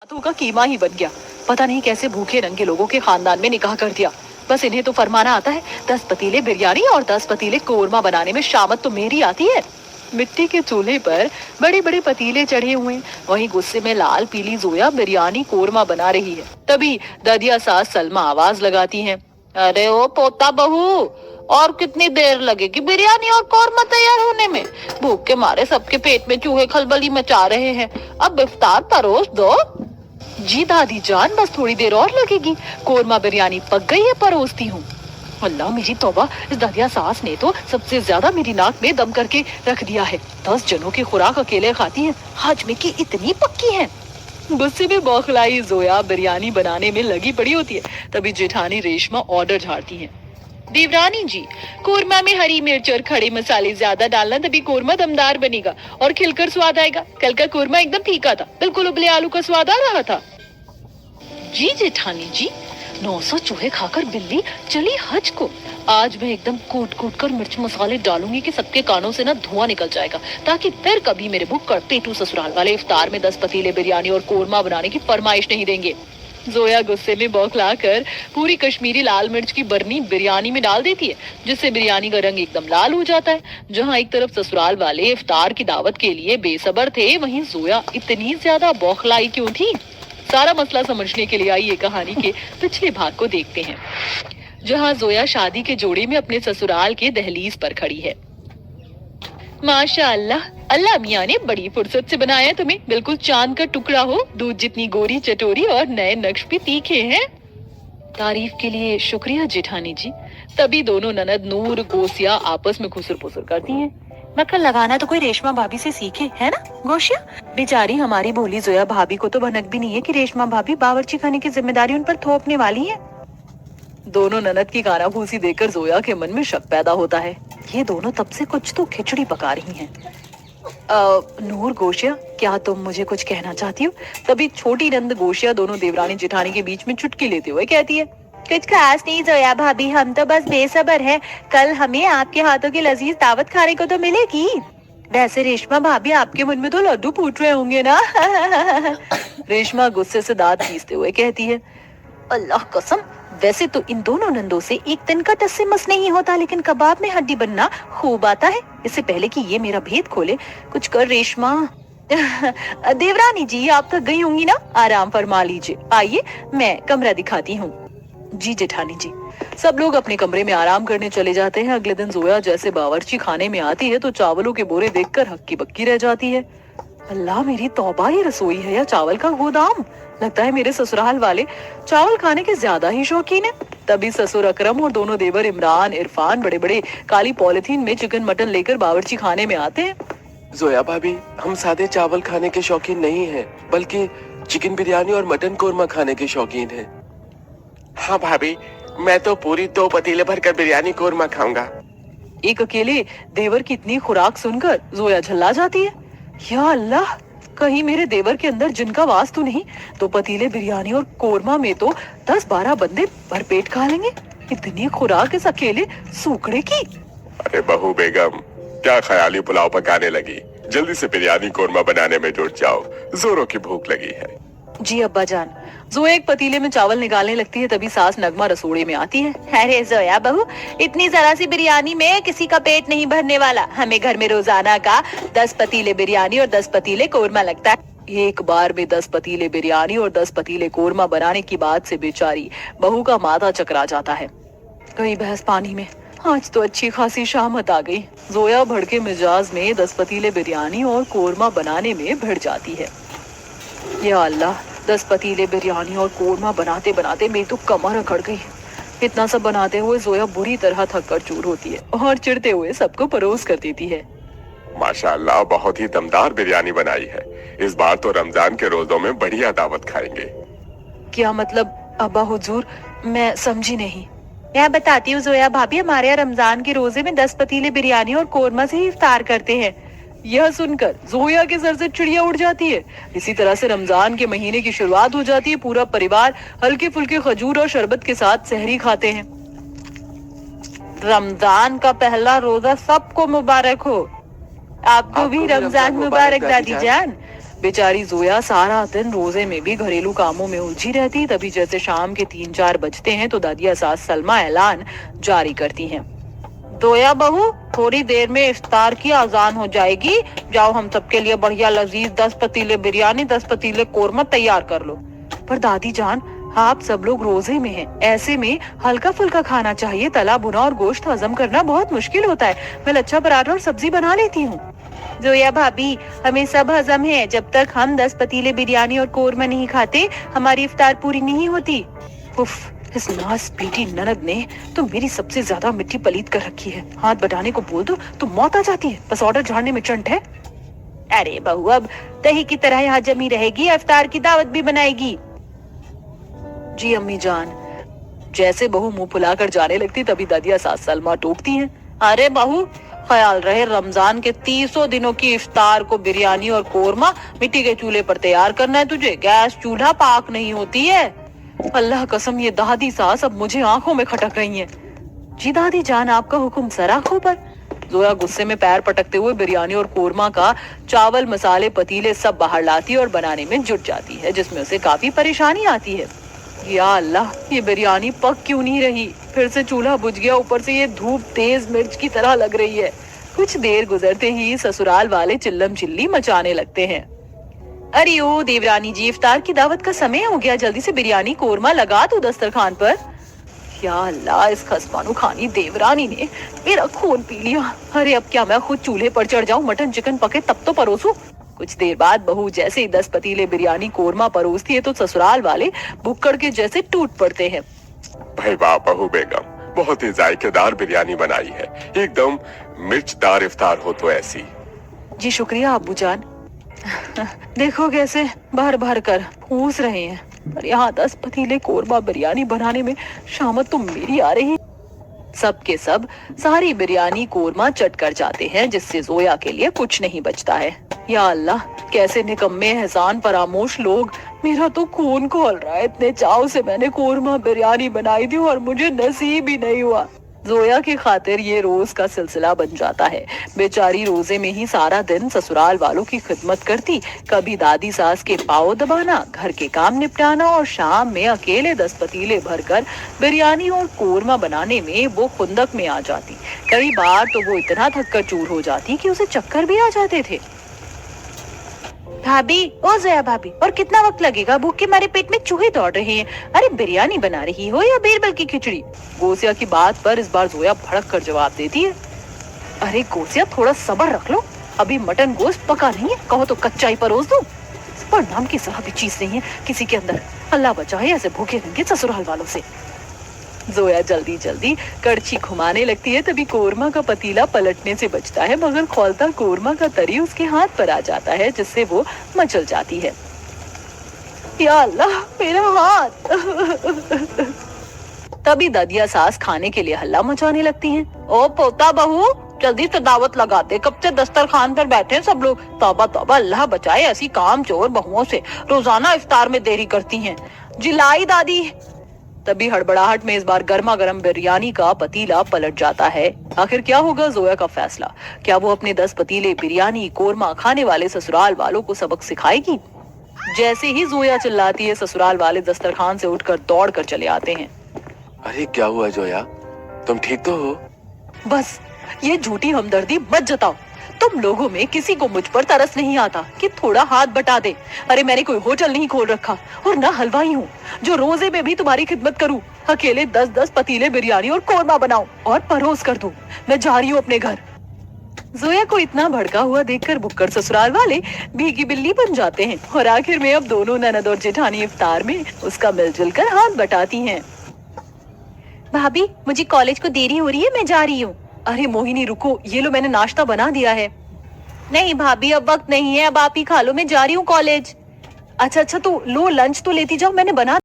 हाथों का कीमा ही बन गया। पता नहीं कैसे भूखे नंगे लोगों के खानदान में निकाह कर दिया। बस इन्हें तो फरमाना आता है 10 पतीले बिरयानी और 10 पतीले कोरमा बनाने में शामत तो मेरी आती है। मिट्टी के चूल्हे पर बड़े बड़े पतीले चढ़े हुए हैं। वहीं गुस्से में लाल पीली जोया बिरयानी कोरमा बना रही है। तभी दादिया सास सलमा आवाज लगाती हैं, अरे ओ पोता बहू, और कितनी देर लगेगी बिरयानी और कोरमा तैयार होने में? भूख के मारे सबके पेट में चूहे खलबली मचा रहे हैं। अब इफ्तार परोस दो। जी दादी जान, बस थोड़ी देर और लगेगी। कोरमा बिरयानी पक गई है, परोसती हूँ। अल्लाह मेरी तौबा, इस दादिया सास ने तो सबसे ज्यादा मेरी नाक में दम करके रख दिया है। 10 जनों की खुराक अकेले खाती है, हाजमे की इतनी पक्की है। गुस्से में बौखलाई जोया बिरयानी बनाने में लगी पड़ी होती है। तभी जेठानी रेशमा ऑर्डर झाड़ती है, देवरानी जी, कोरमा में हरी मिर्च और खड़े मसाले ज्यादा डालना, तभी कोरमा दमदार बनेगा और खिलकर स्वाद आएगा। कल का कोरमा एकदम फीका था, बिल्कुल उबले आलू का स्वाद आ रहा था। जी जेठानी जी, 900 चूहे खाकर बिल्ली चली हज को। आज मैं एकदम कूट कूट कर मिर्च मसाले डालूंगी कि सबके कानों से ना धुआं निकल जाएगा, ताकि फिर कभी मेरे भुक्कड़ पेटू ससुराल वाले इफ्तार में 10 पतीले बिरयानी और कोरमा बनाने की फरमाइश नहीं देंगे। जोया गुस्से में बौखलाकर पूरी कश्मीरी लाल मिर्च की बरनी बिरयानी में डाल देती है, जिससे बिरयानी का रंग एकदम लाल हो जाता है। जहां एक तरफ ससुराल वाले इफ्तार की दावत के लिए बेसब्र थे, वहीं जोया इतनी ज्यादा बौखलाई क्यों थी? सारा मसला समझने के लिए आइए कहानी के पिछले भाग को देखते हैं, जहां जोया शादी के जोड़े में अपने ससुराल के दहलीज पर खड़ी है। माशाअल्लाह, अल्लाह मियाँ ने बड़ी फुर्सत से बनाया तुम्हें, बिल्कुल चांद का टुकड़ा हो, दूध जितनी गोरी चटोरी और नए नक्श भी तीखे हैं। तारीफ के लिए शुक्रिया जेठानी जी। तभी दोनों ननद नूर गोसिया आपस में खुसर पुसर करती हैं। मक्खन लगाना तो कोई रेशमा भाभी से सीखे, है ना गोशिया? बेचारी हमारी भोली जोया भाभी को तो भनक भी नहीं है कि रेशमा भाभी बावर्ची खाने की जिम्मेदारी उन पर थोपने वाली है। दोनों ननद की कानाफूसी देखकर जोया के मन में शक पैदा होता है, ये दोनों तब से कुछ तो खिचड़ी पका रही हैं। नूर गोशिया, क्या तुम मुझे कुछ कहना चाहती हो? तभी छोटी नंद गोशिया दोनों देवरानी जेठानी के बीच में चुटकी लेते हुए कहती है, कुछ खास नहीं जोया भाभी, हम तो बस बेसब्र हैं। कल हमें आपके हाथों की लजीज दावत खाने को तो मिलेगी। वैसे रेशमा भाभी, आपके मन में तो लड्डू फूट रहे होंगे ना? रेशमा गुस्से से दांत पीसते हुए कहती है, अल्लाह कसम, वैसे तो इन दोनों नंदों से एक दिन का टस से मस नहीं होता, लेकिन कबाब में हड्डी बनना खूब आता है। इससे पहले कि ये मेरा भेद खोले, कुछ कर रेशमा। देवरानी जी, आप थक गई होंगी ना, आराम फरमा लीजिए। आइए मैं कमरा दिखाती हूँ। जी जेठानी जी। सब लोग अपने कमरे में आराम करने चले जाते हैं। अगले दिन जोया जैसे बावर्ची खाने में आती है तो चावलों के बोरे देखकर हक्की बक्की रह जाती है। अल्लाह मेरी तौबा, ये रसोई है या चावल का गोदाम? लगता है मेरे ससुराल वाले चावल खाने के ज्यादा ही शौकीन है। तभी ससुर अकरम और दोनों देवर इमरान इरफान बड़े बड़े काली पॉलिथीन में चिकन मटन लेकर बावर्ची खाने में आते हैं। जोया भाभी, हम सादे चावल खाने के शौकीन नहीं हैं, बल्कि चिकन बिरयानी और मटन कोरमा खाने के शौकीन हैं। हाँ भाभी, मैं तो पूरी 2 पतीले भरकर बिरयानी कोरमा खाऊंगा। एक अकेले देवर की इतनी खुराक सुनकर जोया झल्ला जाती है। या अल्लाह, कहीं मेरे देवर के अंदर जिनका वास तो नहीं? 2 पतीले बिरयानी और कोरमा में तो 10-12 बंदे भरपेट खा लेंगे। इतनी खुराक इस अकेले सूखड़े की? अरे बहू बेगम, क्या ख्याली पुलाव पकाने लगी? जल्दी से बिरयानी कोरमा बनाने में जुट जाओ, जोरों की भूख लगी है। जी अब्बा जान। जोया एक पतीले में चावल निकालने लगती है, तभी सास नगमा रसोड़े में आती है। अरे जोया बहू, इतनी जरा सी बिरयानी में किसी का पेट नहीं भरने वाला। हमें घर में रोजाना का 10 पतीले बिरयानी और 10 पतीले कोरमा लगता है। एक बार में 10 पतीले बिरयानी और 10 पतीले कोरमा बनाने की बात से बेचारी बहू का माथा चकरा जाता है। कहीं बहस पानी में। आज तो अच्छी खासी शामत आ गई। जोया भड़के मिजाज में 10 पतीले बिरयानी और कोरमा बनाने में भिड़ जाती है। या अल्लाह, 10 पतीले बिरयानी और कोरमा बनाते बनाते मेरी तो कमर अकड़ गई। इतना सब बनाते हुए जोया बुरी तरह थक कर चूर होती है और चिढ़ते हुए सबको परोस कर देती है। माशाअल्लाह, बहुत ही दमदार बिरयानी बनाई है। इस बार तो रमजान के रोजों में बढ़िया दावत खाएंगे। क्या मतलब अब्बा हुजूर? मैं समझी नहीं। मैं बताती हूँ जोया भाभी, हमारे यहाँ रमजान के रोजे में 10 पतीले बिरयानी और कोरमा से ही इफ्तार करते हैं। यह सुनकर जोया के सर से चिड़िया उड़ जाती है। इसी तरह से रमजान के महीने की शुरुआत हो जाती है। पूरा परिवार हल्के फुल्के खजूर और शरबत के साथ सहरी खाते हैं। रमजान का पहला रोजा सबको मुबारक हो। आपको भी रमजान मुबारक दादी जान। बेचारी जोया सारा दिन रोजे में भी घरेलू कामों में उलझी रहती। तभी जैसे शाम के 3-4 बजते हैं तो दादिया सास सलमा ऐलान जारी करती हैं। जोया बहू, थोड़ी देर में इफ्तार की अजान हो जाएगी, जाओ हम सबके लिए बढ़िया लजीज 10 पतीले बिरयानी 10 पतीले कोरमा तैयार कर लो। पर दादी जान, आप सब लोग रोजे में हैं, ऐसे में हल्का फुल्का खाना चाहिए। तला भुना और गोश्त हजम करना बहुत मुश्किल होता है। मैं लच्छा पराठा और सब्जी बना लेती हूँ। जोया भाभी, हमें सब हजम है, जब तक हम 10 पतीले बिरयानी और कोरमा नहीं खाते हमारी इफ्तार पूरी नहीं होती। उफ, इस नास बेटी ननद ने तो मेरी सबसे ज्यादा मिट्टी पलीत कर रखी है। हाथ बढ़ाने को बोल दो तो मौत आ जाती है, बस ऑर्डर झाड़ने में चंट है। अरे बहू, अब दही की तरह यहाँ जमी रहेगी, इफ्तार की दावत भी बनाएगी। जी अम्मी जान। जैसे बहू मुंह फुलाकर जाने लगती तभी दादिया सास सलमा टोकती हैं। अरे बहू, ख्याल रहे रमजान के 30 दिनों की इफ्तार को बिरयानी और कोरमा मिट्टी के चूल्हे पर तैयार करना है तुझे, गैस चूल्हा पाक नहीं होती है। अल्लाह कसम, ये दादी सास अब मुझे आंखों में खटक रही हैं। जी दादी जान, आपका हुक्म सर आंखों पर। जोया गुस्से में पैर पटकते हुए बिरयानी और कोरमा का चावल मसाले पतीले सब बाहर लाती और बनाने में जुट जाती है, जिसमें उसे काफी परेशानी आती है। या अल्लाह, ये बिरयानी पक क्यों नहीं रही? फिर से चूल्हा बुझ गया, ऊपर से ये धूप तेज मिर्च की तरह लग रही है। कुछ देर गुजरते ही ससुराल वाले चिल्लम चिल्ली मचाने लगते हैं। अरे ओ देवरानी जी, इफ्तार की दावत का समय हो गया, जल्दी से बिरयानी कोरमा लगा दो दस्तरखान पर। या अल्लाह, इस खसमानू खानी देवरानी ने मेरा खून पी लिया। अरे अब क्या मैं खुद चूल्हे पर चढ़ जाऊं, मटन चिकन पके तब तो परोसूं। कुछ देर बाद बहू जैसे ही 10 पतीले बिरयानी कोरमा परोसती है तो ससुराल वाले भुक्कड़ के जैसे टूट पड़ते हैं। भाई वाह बहू बेगम, बहुत ही जायकेदार बिरयानी बनाई है, एकदम मिर्चदार इफ्तार हो तो ऐसी। जी शुक्रिया अब्बू जान। देखो कैसे भर भर कर फूस रहे हैं, पर यहाँ 10 पतीले कोरमा बिरयानी बनाने में शामत तो मेरी आ रही। सब के सब सारी बिरयानी कोरमा चट कर जाते हैं, जिससे जोया के लिए कुछ नहीं बचता है। या अल्लाह, कैसे निकम्मे एहसान फरामोश लोग, मेरा तो खून खौल रहा है। इतने चाव से मैंने कोरमा बिरयानी बनाई थी और मुझे नसीब ही नहीं हुआ। जोया की खातिर ये रोज का सिलसिला बन जाता है। बेचारी रोजे में ही सारा दिन ससुराल वालों की खिदमत करती, कभी दादी सास के पाँव दबाना, घर के काम निपटाना और शाम में अकेले 10 पतीले भरकर बिरयानी और कोरमा बनाने में वो खुंदक में आ जाती। कई बार तो वो इतना थक कर चूर हो जाती कि उसे चक्कर भी आ जाते थे। भाभी, ओ जोया भाभी, और कितना वक्त लगेगा? भूख के मारे पेट में चूहे दौड़ रहे हैं। अरे बिरयानी बना रही हो या बीरबल की खिचड़ी? गोसिया की बात पर इस बार जोया भड़क कर जवाब देती है। अरे गोसिया, थोड़ा सब्र रख लो, अभी मटन गोश्त पका नहीं है, कहो तो कच्चा ही परोस दूं। पर नाम की सलाह भी चीज नहीं है किसी के अंदर। अल्लाह बचाए ऐसे भूखे रंगे ससुराल वालों से। जोया जल्दी जल्दी कड़छी घुमाने लगती है, तभी कोरमा का पतीला पलटने से बचता है, मगर खौलता कोरमा का तरी उसके हाथ पर आ जाता है, जिससे वो मचल जाती है। या अल्लाह, मेरा हाथ। तभी दादिया सास खाने के लिए हल्ला मचाने लगती हैं। ओ पोता बहू, जल्दी से दावत लगा दे, कब से दस्तरखान पर बैठे हैं सब लोग। तौबा तौबा, अल्लाह बचाए ऐसी काम चोर बहुओं से, रोजाना इफ्तार में देरी करती हैं। जिलाई दादी। तभी हड़बड़ाहट में इस बार गर्मा गर्म बिरयानी का पतीला पलट जाता है। आखिर क्या होगा जोया का फैसला? क्या वो अपने 10 पतीले बिरयानी कोरमा खाने वाले ससुराल वालों को सबक सिखाएगी? जैसे ही जोया चिल्लाती है, ससुराल वाले दस्तरखान से उठकर दौड़ कर चले आते हैं। अरे क्या हुआ जोया, तुम ठीक तो हो? बस ये झूठी हमदर्दी मत जताओ। तुम लोगों में किसी को मुझ पर तरस नहीं आता कि थोड़ा हाथ बटा दे। अरे मैंने कोई होटल नहीं खोल रखा और ना हलवाई हूँ जो रोजे में भी तुम्हारी खिदमत करूँ। अकेले 10-10 पतीले बिरयानी और कोरमा बनाऊं और परोस कर दूं। मैं जा रही हूँ अपने घर। जोया को इतना भड़का हुआ देखकर भुक्कड़ ससुराल वाले भीगी बिल्ली बन जाते हैं और आखिर में अब दोनों ननद और जेठानी इफ्तार में उसका मिलजुल कर हाथ बटाती हैं। भाभी, मुझे कॉलेज को देरी हो रही है, मैं जा रही हूँ। अरे मोहिनी रुको, ये लो मैंने नाश्ता बना दिया है। नहीं भाभी, अब वक्त नहीं है, अब आप ही खा लो, मैं जा रही हूँ कॉलेज। अच्छा तो लो लंच तो लेती जाओ, मैंने बना